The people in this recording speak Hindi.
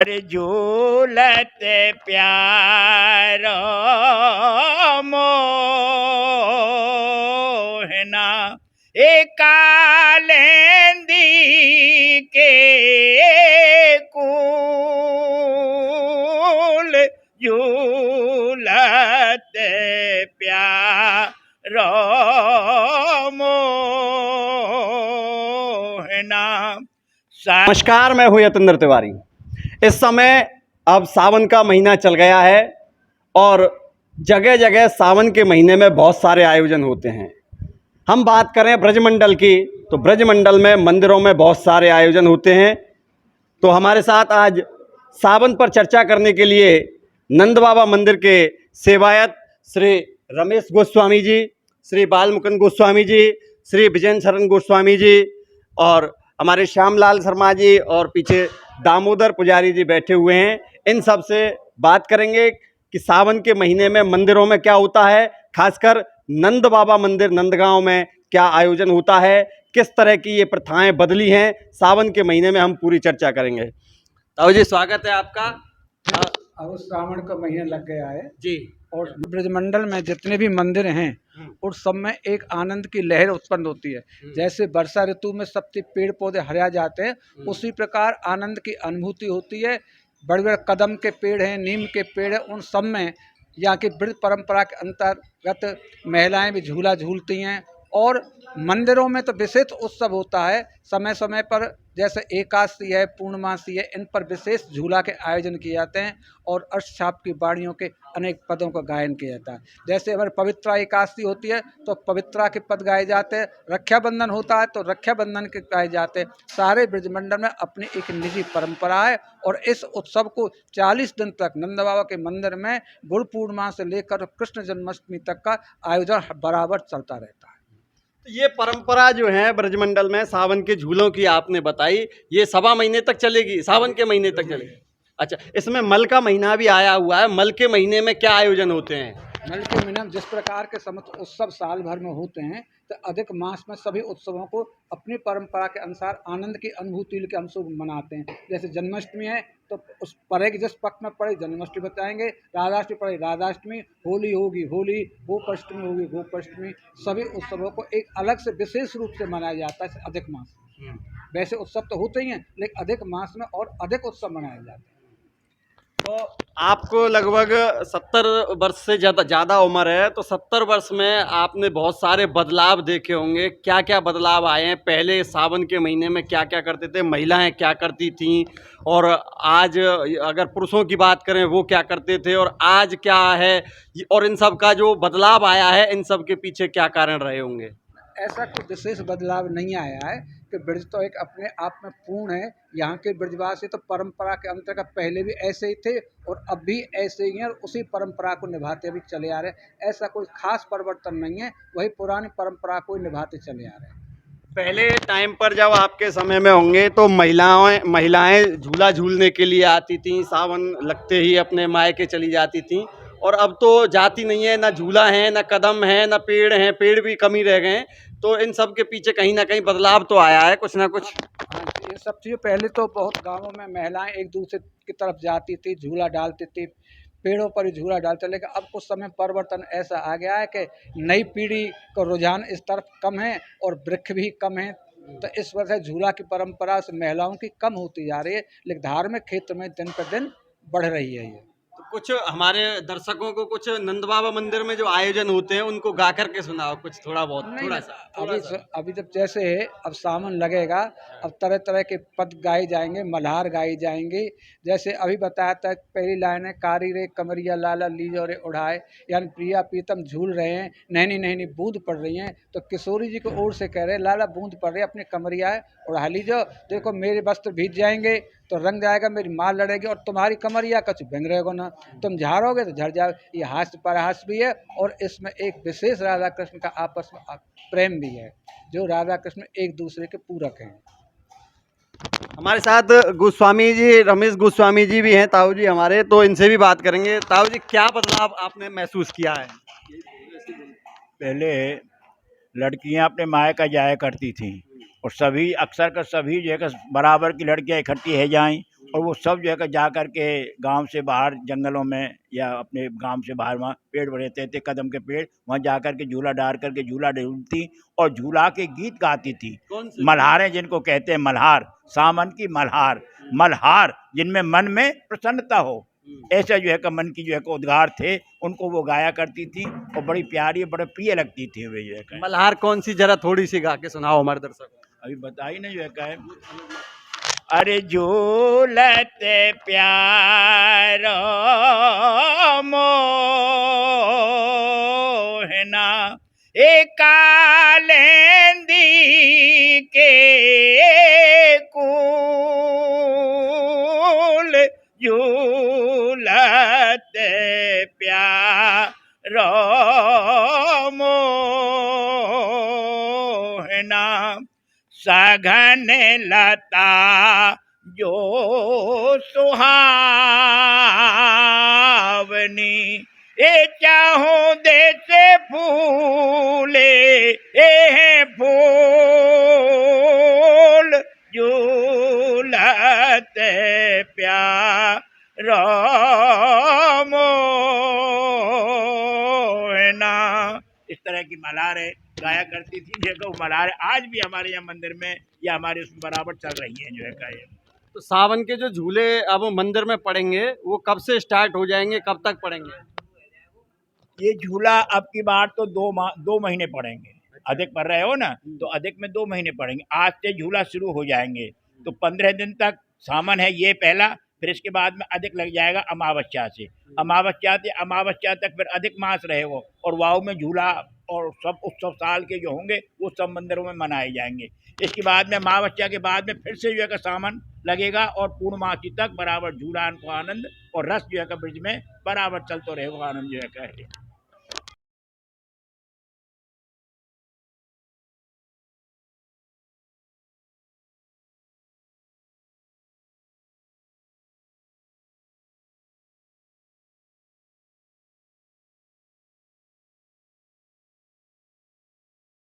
झूलत प्यारो मोहना कालेंदी के कूल झूलत प्यारो मोहना। नमस्कार, मैं हूं यतेंद्र तिवारी। इस समय अब सावन का महीना चल गया है और जगह जगह सावन के महीने में बहुत सारे आयोजन होते हैं। हम बात करें ब्रजमंडल की, तो ब्रजमंडल में मंदिरों में बहुत सारे आयोजन होते हैं। तो हमारे साथ आज सावन पर चर्चा करने के लिए नंद बाबा मंदिर के सेवायत श्री रमेश गोस्वामी जी, श्री बालमुकुंद गोस्वामी जी, श्री विजय शरण गोस्वामी जी और हमारे श्यामलाल शर्मा जी और पीछे दामोदर पुजारी जी बैठे हुए हैं। इन सब से बात करेंगे कि सावन के महीने में मंदिरों में क्या होता है, खासकर नंद बाबा मंदिर नंदगांव में क्या आयोजन होता है, किस तरह की ये प्रथाएं बदली हैं। सावन के महीने में हम पूरी चर्चा करेंगे। ताऊ जी, स्वागत है आपका। अब श्रावण का महीना लग गया है जी, और ब्रजमंडल में जितने भी मंदिर हैं उस सब में एक आनंद की लहर उत्पन्न होती है। जैसे वर्षा ऋतु में सबके पेड़ पौधे हरिया जाते हैं, उसी प्रकार आनंद की अनुभूति होती है। बड़े बड़े कदम के पेड़ हैं, नीम के पेड़ हैं, उन सब में यहाँ की ब्रज परंपरा के अंतर्गत महिलाएं भी झूला झूलती हैं। और मंदिरों में तो विशेष उत्सव होता है, समय समय पर जैसे एकादशी है, पूर्णमासी है, इन पर विशेष झूला के आयोजन किए जाते हैं और अष्टछाप की वाणियों के अनेक पदों का गायन किया जाता है। जैसे हमारे पवित्रा एकादशी होती है तो पवित्रा के पद गाए जाते हैं, रक्षाबंधन होता है तो रक्षाबंधन के गाए जाते हैं। सारे ब्रजमंडल में अपनी एक निजी परंपरा है और इस उत्सव को 40 दिन तक नंद बाबा के मंदिर में गुरु पूर्णिमा से लेकर कृष्ण जन्माष्टमी तक का आयोजन बराबर चलता रहता है। ये परंपरा जो है ब्रजमंडल में सावन के झूलों की आपने बताई, ये सवा महीने तक चलेगी, सावन के महीने तक चलेगी। अच्छा, इसमें मल का महीना भी आया हुआ है। मल के महीने में क्या आयोजन होते हैं? मल के महीने में जिस प्रकार के समस्त उत्सव साल भर में होते हैं, तो अधिक मास में सभी उत्सवों को अपनी परंपरा के अनुसार आनंद की अनुभूति के अनुसार मनाते हैं। जैसे जन्माष्टमी है तो उस पड़ेगी, जिस पक्ष में पड़े जन्माष्टमी बताएंगे, राधाष्टमी पड़े राधाष्टमी, होली होगी होली, गोपाष्टमी होगी गोपाष्टमी। सभी उत्सवों को एक अलग से विशेष रूप से मनाया जाता है अधिक मास में। वैसे उत्सव तो होते ही हैं, लेकिन अधिक मास में और अधिक उत्सव मनाए जाते हैं। तो आपको लगभग 70 वर्ष से ज़्यादा उम्र है, तो 70 वर्ष में आपने बहुत सारे बदलाव देखे होंगे। क्या क्या बदलाव आए हैं? पहले सावन के महीने में क्या क्या करते थे, महिलाएं क्या करती थीं, और आज अगर पुरुषों की बात करें वो क्या करते थे, और आज क्या है, और इन सब का जो बदलाव आया है, इन सब के पीछे क्या कारण रहे होंगे? ऐसा कोई विशेष बदलाव नहीं आया है कि ब्रज तो एक अपने आप में पूर्ण है। यहाँ के ब्रजवासी तो परंपरा के अंतर्गत पहले भी ऐसे ही थे और अब भी ऐसे ही हैं और उसी परंपरा को निभाते भी चले आ रहे हैं। ऐसा कोई खास परिवर्तन नहीं है, वही पुरानी परंपरा को निभाते चले आ रहे हैं। पहले टाइम पर जब आपके समय में होंगे तो महिलाएं झूला झूलने के लिए आती थीं, सावन लगते ही अपने मायके चली जाती थीं, और अब तो जाती नहीं है, ना झूला है, ना कदम है, ना पेड़ हैं, पेड़ भी कम ही रह गए हैं। तो इन सब के पीछे कहीं ना कहीं बदलाव तो आया है, कुछ ना कुछ। हाँ, ये सब चीज़ें पहले तो बहुत गाँवों में महिलाएं एक दूसरे की तरफ जाती थी, झूला डालती थी, पेड़ों पर ही झूला डालते। लेकिन अब कुछ समय परिवर्तन ऐसा आ गया है कि नई पीढ़ी का रुझान इस तरफ कम है और वृक्ष भी कम है, तो इस वजह से झूला की परंपरा से महिलाओं की कम होती जा रही है। लेकिन धार्मिक क्षेत्र में दिन पर दिन बढ़ रही है ये। तो कुछ हमारे दर्शकों को कुछ नंद बाबा मंदिर में जो आयोजन होते हैं उनको गा करके सुनाओ कुछ, थोड़ा बहुत, थोड़ा सा। अभी जब जैसे है, अब सावन लगेगा, अब तरह तरह के पद गाए जाएंगे, मल्हार गाई जाएंगे। जैसे अभी बताया था पहली लाइन है, कारी रे कमरिया लाला लीजो रे उड़ाए, यानी प्रिया प्रीतम झूल रहे हैं, नैनी नैनी बूंद पड़ रही हैं, तो किशोरी जी को ओर से कह रहे हैं लाला बूंद पड़ रही है, अपने कमरिया है उड़ा लीजो। देखो मेरे वस्त्र भीग जाएंगे तो रंग जाएगा, मेरी माँ लड़ेगी और तुम्हारी कमरिया कछ भिंग रहेगा ना, तुम झाड़ोगे तो झड़ जाओ। ये हास्य परहास्य भी है और इसमें एक विशेष राधा कृष्ण का आपस में प्रेम भी है, जो राधा कृष्ण एक दूसरे के पूरक हैं। हमारे साथ गोस्वामी जी, रमेश गोस्वामी जी भी हैं, ताऊ जी हमारे, तो इनसे भी बात करेंगे। ताऊ जी, क्या बदलाव आपने महसूस किया है? पहले लड़कियां अपने मायका जाया करती थीं और सभी अक्सर कर सभी जो है कि बराबर की लड़कियां इकट्ठी है जाएं और वो सब जो है कि जा कर के गांव से बाहर जंगलों में या अपने गांव से बाहर वहाँ पेड़ रहते थे कदम के पेड़, वहाँ जा कर के झूला डाल करके झूला झूलती और झूला के गीत गाती थी। कौन से? मल्हारें जिनको कहते हैं, मल्हार, सावन की मल्हार, मल्हार जिनमें मन में प्रसन्नता हो, ऐसा जो है कि मन की जो है कि उद्गार थे, उनको वो गाया करती थी और बड़ी प्यारी बड़े प्रिय लगती थी वे जो है कि। मल्हार कौन सी, जरा थोड़ी सी गा के सुनाओ हमारे दर्शकों को। अभी बताई ना जो है कि, अरे झूलते प्यारो मोहना कालेंदी के कुल, झूलते प्यारो मोहना सघन लता जो सुहावनी, ए चाहूं देसे फूले ए फूल, झूलते प्यारो मोहना। इस तरह की मल्हारें गाया करती थी। देखो मल्हारें आज भी हमारे यहाँ मंदिर में या हमारे उसमें बराबर चल रही हैं जो है का। तो सावन के जो झूले अब मंदिर में पड़ेंगे वो कब से स्टार्ट हो जाएंगे, कब तक पड़ेंगे? ये झूला अब की बार तो 2 महीने पड़ेंगे। अधिक पड़ रहे हो ना, तो अधिक में 2 महीने पड़ेंगे। आज से झूला शुरू हो जाएंगे तो 15 दिन तक सावन है ये पहला, फिर इसके बाद में अधिक लग जाएगा अमावस्या से, अमावस्या तक फिर अधिक मास रहेगा और वाव में झूला और सब उत्सव साल के जो होंगे वो सब मंदिरों में मनाए जाएंगे। इसके बाद में अमावस्या के बाद में फिर से जो है का सावन लगेगा और पूर्णमासी तक बराबर झूला को आनंद और रस जो है का ब्रिज में बराबर चलते रहेगा, आनंद जो है का है।